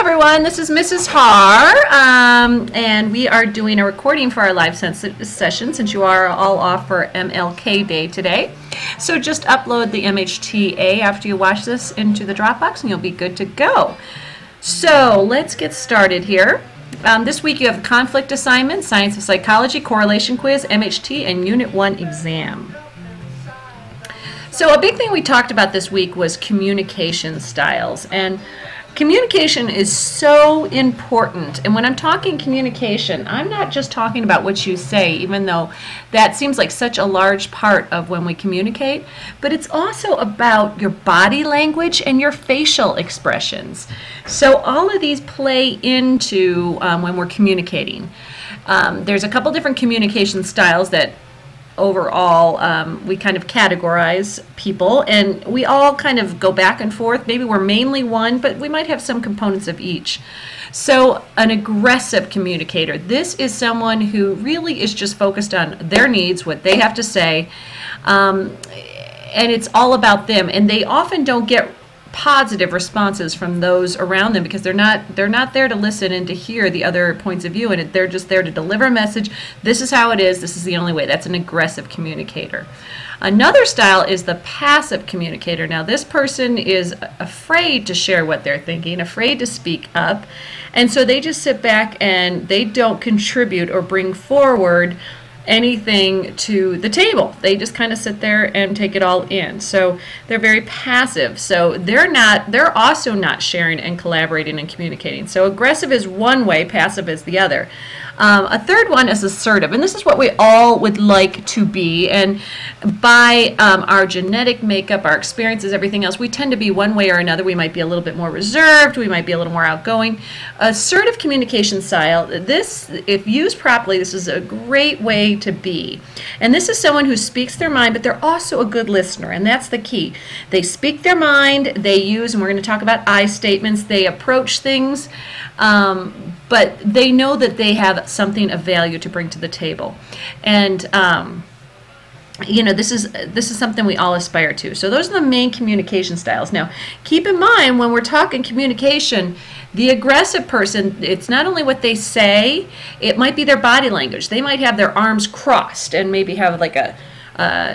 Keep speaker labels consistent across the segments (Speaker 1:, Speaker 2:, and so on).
Speaker 1: everyone, this is Mrs. Har, and we are doing a recording for our live session since you are all off for MLK Day today. So just upload the MHTA after you watch this into the Dropbox and you'll be good to go. So let's get started here. This week you have a conflict assignment, Science of Psychology, correlation quiz, MHT, and Unit 1 exam. So a big thing we talked about this week was communication styles, and communication is so important. And when I'm talking communication, I'm not just talking about what you say, even though that seems like such a large part of when we communicate, but it's also about your body language and your facial expressions. So all of these play into when we're communicating. There's a couple different communication styles that overall we kind of categorize people, and we all kind of go back and forth. Maybe we're mainly one, but we might have some components of each. So an aggressive communicator, this is someone who really is just focused on their needs, what they have to say, and it's all about them, and they often don't get positive responses from those around them because they're not there to listen and to hear the other points of view, and they're just there to deliver a message. This is how it is. This is the only way. That's an aggressive communicator. Another style is the passive communicator. Now this person is afraid to share what they're thinking, afraid to speak up, and so they just sit back and they don't contribute or bring forward anything to the table. They just kind of sit there and take it all in. So they're very passive. So they're also not sharing and collaborating and communicating. So aggressive is one way, passive is the other. A third one is assertive, and this is what we all would like to be, and by our genetic makeup, our experiences, everything else, we tend to be one way or another. We might be a little bit more reserved, we might be a little more outgoing. Assertive communication style, this, if used properly, this is a great way to be. And this is someone who speaks their mind, but they're also a good listener, and that's the key. They speak their mind, they use, and we're going to talk about I statements, they approach things, but they know that they have something of value to bring to the table. And you know, this is something we all aspire to. So those are the main communication styles. Now, keep in mind when we're talking communication, the aggressive person, it's not only what they say, it might be their body language. They might have their arms crossed and maybe have like a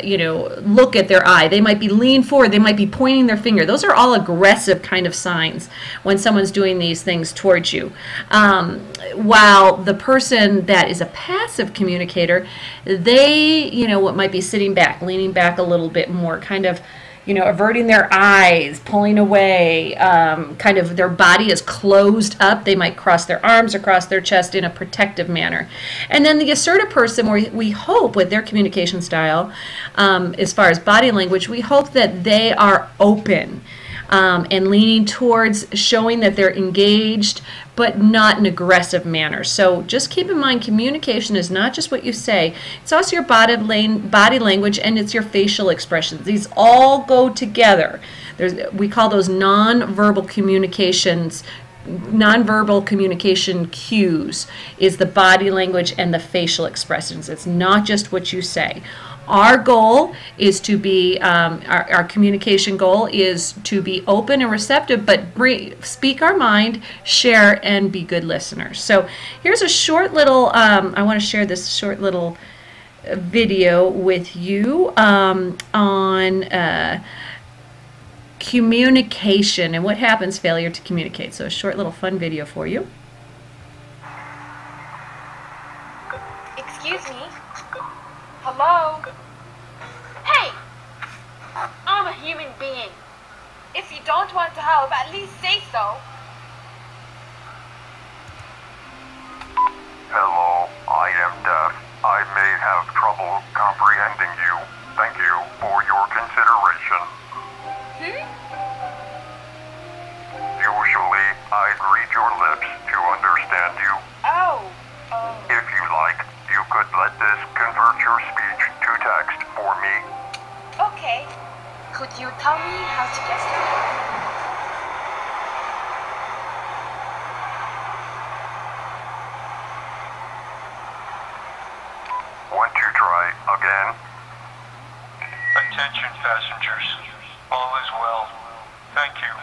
Speaker 1: you know, look at their eye. They might be leaning forward. They might be pointing their finger. Those are all aggressive kind of signs when someone's doing these things towards you. While the person that is a passive communicator, they, you know, what might be sitting back, leaning back a little bit more, kind of, you know, averting their eyes, pulling away, kind of their body is closed up. They might cross their arms across their chest in a protective manner. And then the assertive person, we hope with their communication style, as far as body language, we hope that they are open and leaning towards showing that they're engaged, but not in an aggressive manner. So just keep in mind, communication is not just what you say, it's also your body language, and it's your facial expressions. These all go together. We call those nonverbal communications. Nonverbal communication cues is the body language and the facial expressions. It's not just what you say. Our goal is to be, our communication goal is to be open and receptive, but speak our mind, share, and be good listeners. So here's a short little, I want to share this short little video with you on communication and what happens failure to communicate. So a short little fun video for you.
Speaker 2: Excuse me? Hello? Hey! I'm a human being. If you don't want to help, at least say so.
Speaker 3: Hello, I am deaf. I may have trouble comprehending you. Thank you for your consideration. Usually, I'd read your lips to understand you. If you like, you could let this convert your speech to text for me.
Speaker 2: Okay. Could you tell me how to get started?
Speaker 3: Want to try again?
Speaker 4: Attention passengers, all is well. Thank you.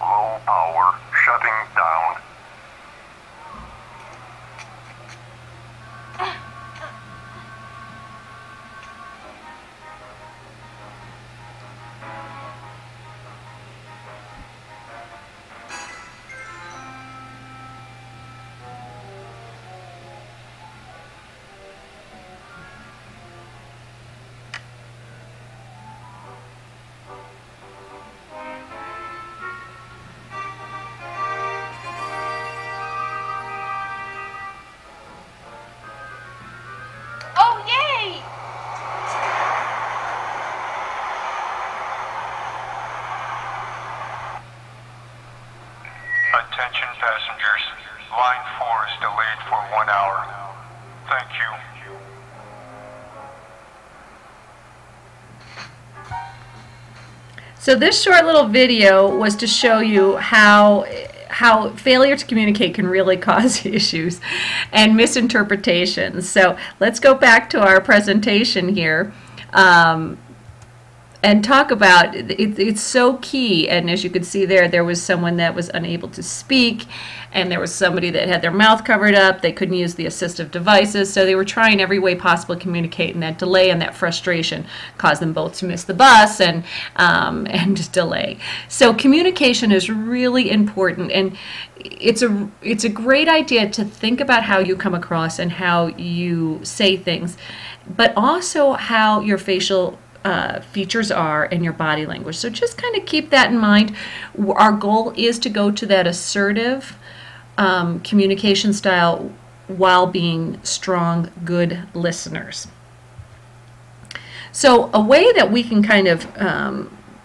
Speaker 3: Low full power shutting down.
Speaker 2: Oh, yay!
Speaker 3: Attention passengers, line 4 is delayed for 1 hour. Thank you.
Speaker 1: So this short little video was to show you how failure to communicate can really cause issues and misinterpretations. So let's go back to our presentation here and talk about it. It's so key. And as you could see there was someone that was unable to speak, and there was somebody that had their mouth covered up. They couldn't use the assistive devices, so they were trying every way possible to communicate, and that delay and that frustration caused them both to miss the bus and just delay. So communication is really important, and it's a great idea to think about how you come across and how you say things, but also how your facial features are and your body language. So just kind of keep that in mind. Our goal is to go to that assertive communication style while being strong, good listeners. So a way that we can kind of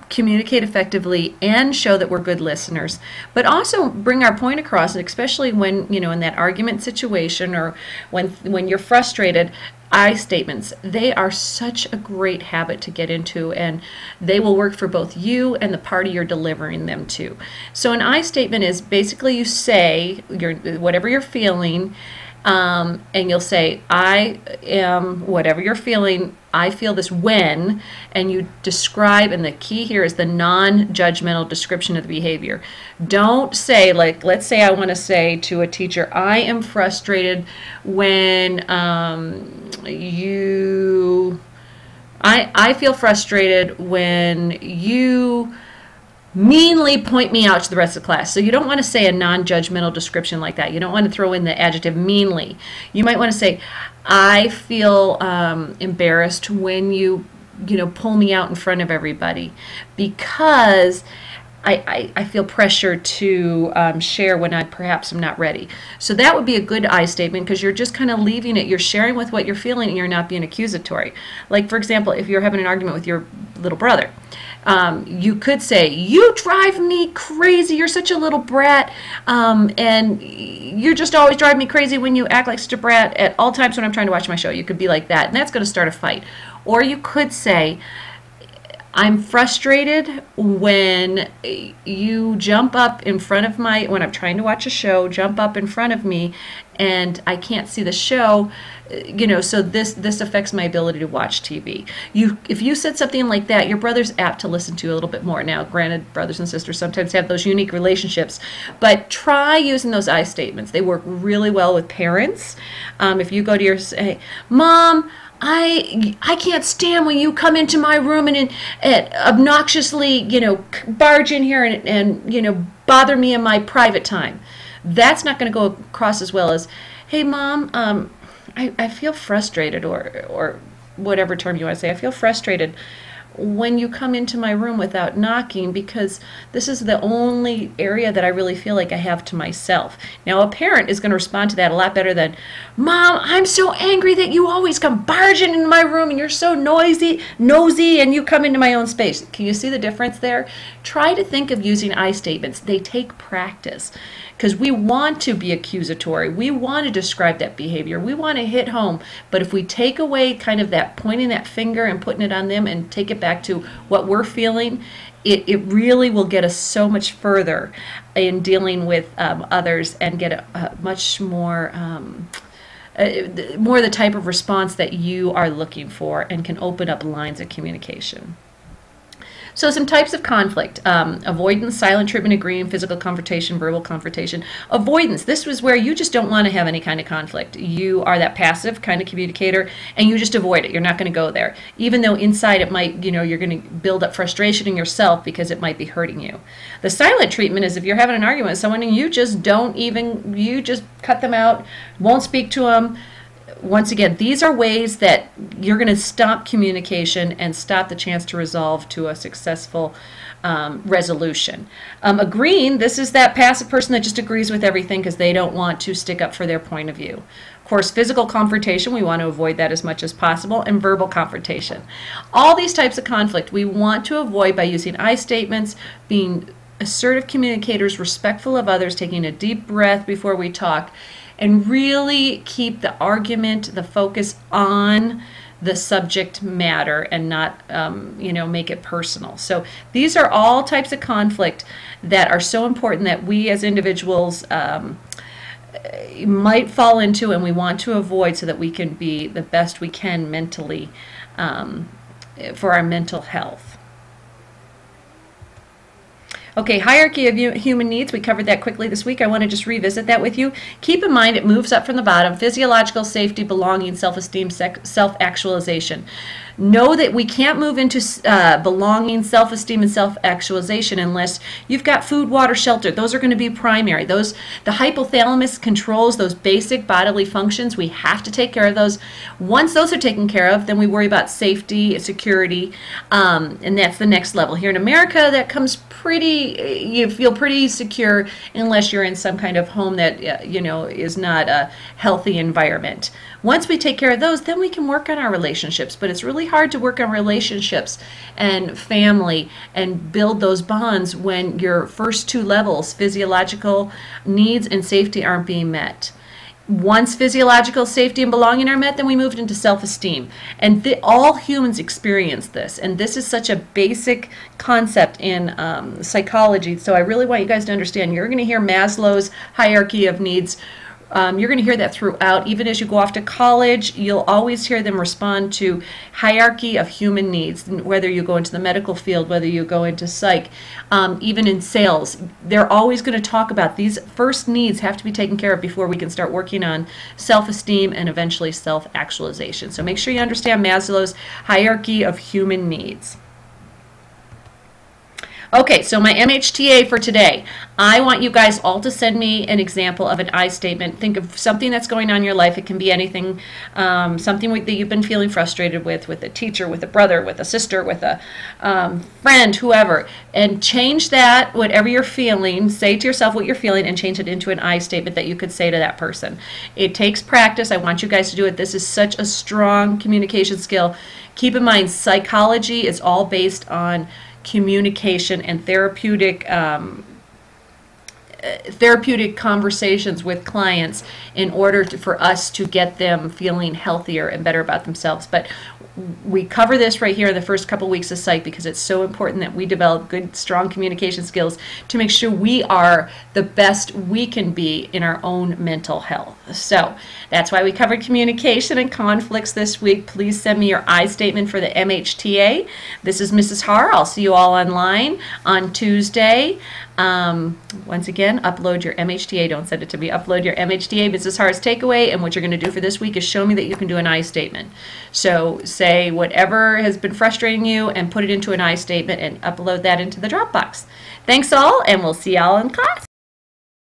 Speaker 1: communicate effectively and show that we're good listeners, but also bring our point across, especially when, you know, in that argument situation or when you're frustrated. I statements, they are such a great habit to get into, and they will work for both you and the party you're delivering them to. So an I statement is basically you say whatever you're feeling, and you'll say, I am whatever you're feeling, I feel this when, and you describe, and the key here is the non-judgmental description of the behavior. Don't say, like, let's say I want to say to a teacher, I am frustrated when I feel frustrated when you meanly point me out to the rest of the class. So you don't want to say a non-judgmental description like that. You don't want to throw in the adjective meanly. You might want to say, I feel embarrassed when you pull me out in front of everybody, because I feel pressure to share when I perhaps am not ready. So that would be a good I statement, because you're just kind of leaving it. You're sharing with what you're feeling, and you're not being accusatory. Like, for example, if you're having an argument with your little brother, you could say, you drive me crazy, you're such a little brat, and you're just always driving me crazy when you act like such a brat at all times when I'm trying to watch my show. You could be like that, and that's going to start a fight. Or you could say, I'm frustrated when you jump up in front of when I'm trying to watch a show, jump up in front of me, and I can't see the show, so this affects my ability to watch TV. If you said something like that, your brother's apt to listen to you a little bit more. Now, granted, brothers and sisters sometimes have those unique relationships, but try using those I statements. They work really well with parents. If you go to say, Mom, I can't stand when you come into my room and obnoxiously, barge in here and bother me in my private time. That's not going to go across as well as, hey, Mom, I feel frustrated, or whatever term you want to say. I feel frustrated when you come into my room without knocking, because this is the only area that I really feel like I have to myself. Now, a parent is going to respond to that a lot better than, Mom, I'm so angry that you always come barging into my room and you're so nosy, and you come into my own space. Can you see the difference there? Try to think of using I statements. They take practice, because we want to be accusatory. We want to describe that behavior. We want to hit home. But if we take away kind of that pointing that finger and putting it on them and take it back to what we're feeling, it really will get us so much further in dealing with others, and get a much more the type of response that you are looking for, and can open up lines of communication. So some types of conflict: avoidance, silent treatment, agreeing, physical confrontation, verbal confrontation. Avoidance, this was where you just don't want to have any kind of conflict. You are that passive kind of communicator, and you just avoid it. You're not going to go there, even though inside it might, you're going to build up frustration in yourself because it might be hurting you. The silent treatment is if you're having an argument with someone and you just cut them out, won't speak to them. Once again, these are ways that you're going to stop communication and stop the chance to resolve to a successful resolution. Agreeing, this is that passive person that just agrees with everything because they don't want to stick up for their point of view. Of course, physical confrontation, we want to avoid that as much as possible, and verbal confrontation. All these types of conflict we want to avoid by using I statements, being assertive communicators, respectful of others, taking a deep breath before we talk, and really keep the argument, the focus on the subject matter and not, make it personal. So these are all types of conflict that are so important that we as individuals might fall into and we want to avoid so that we can be the best we can mentally for our mental health. Okay, hierarchy of human needs, we covered that quickly this week. I want to just revisit that with you. Keep in mind it moves up from the bottom: physiological, safety, belonging, self-esteem, self-actualization. Know that we can't move into belonging, self-esteem, and self-actualization unless you've got food, water, shelter. Those are going to be primary. The hypothalamus controls those basic bodily functions. We have to take care of those. Once those are taken care of, then we worry about safety, security, and that's the next level. Here in America, that comes you feel pretty secure unless you're in some kind of home that is not a healthy environment. Once we take care of those, then we can work on our relationships. But it's really hard to work on relationships and family and build those bonds when your first two levels, physiological needs and safety, aren't being met. Once physiological safety and belonging are met, then we moved into self-esteem. And all humans experience this. And this is such a basic concept in psychology. So I really want you guys to understand. You're going to hear Maslow's hierarchy of needs. You're going to hear that throughout. Even as you go off to college, you'll always hear them respond to hierarchy of human needs, whether you go into the medical field, whether you go into psych, even in sales. They're always going to talk about these first needs have to be taken care of before we can start working on self-esteem and eventually self-actualization. So make sure you understand Maslow's hierarchy of human needs. Okay, so my MHTA for today. I want you guys all to send me an example of an I statement. Think of something that's going on in your life. It can be anything, something that you've been feeling frustrated with a teacher, with a brother, with a sister, with a friend, whoever. And change that, whatever you're feeling, say to yourself what you're feeling and change it into an I statement that you could say to that person. It takes practice. I want you guys to do it. This is such a strong communication skill. Keep in mind, psychology is all based on communication and therapeutic conversations with clients in order for us to get them feeling healthier and better about themselves. But we cover this right here in the first couple weeks of psych because it's so important that we develop good, strong communication skills to make sure we are the best we can be in our own mental health. So that's why we covered communication and conflicts this week. Please send me your I statement for the MHTA. This is Mrs. Har. I'll see you all online on Tuesday. Once again, upload your MHTA. Don't send it to me. Upload your MHTA, Mrs. Har's takeaway, and what you're going to do for this week is show me that you can do an I statement. So say whatever has been frustrating you and put it into an I statement and upload that into the Dropbox. Thanks all, and we'll see y'all in class.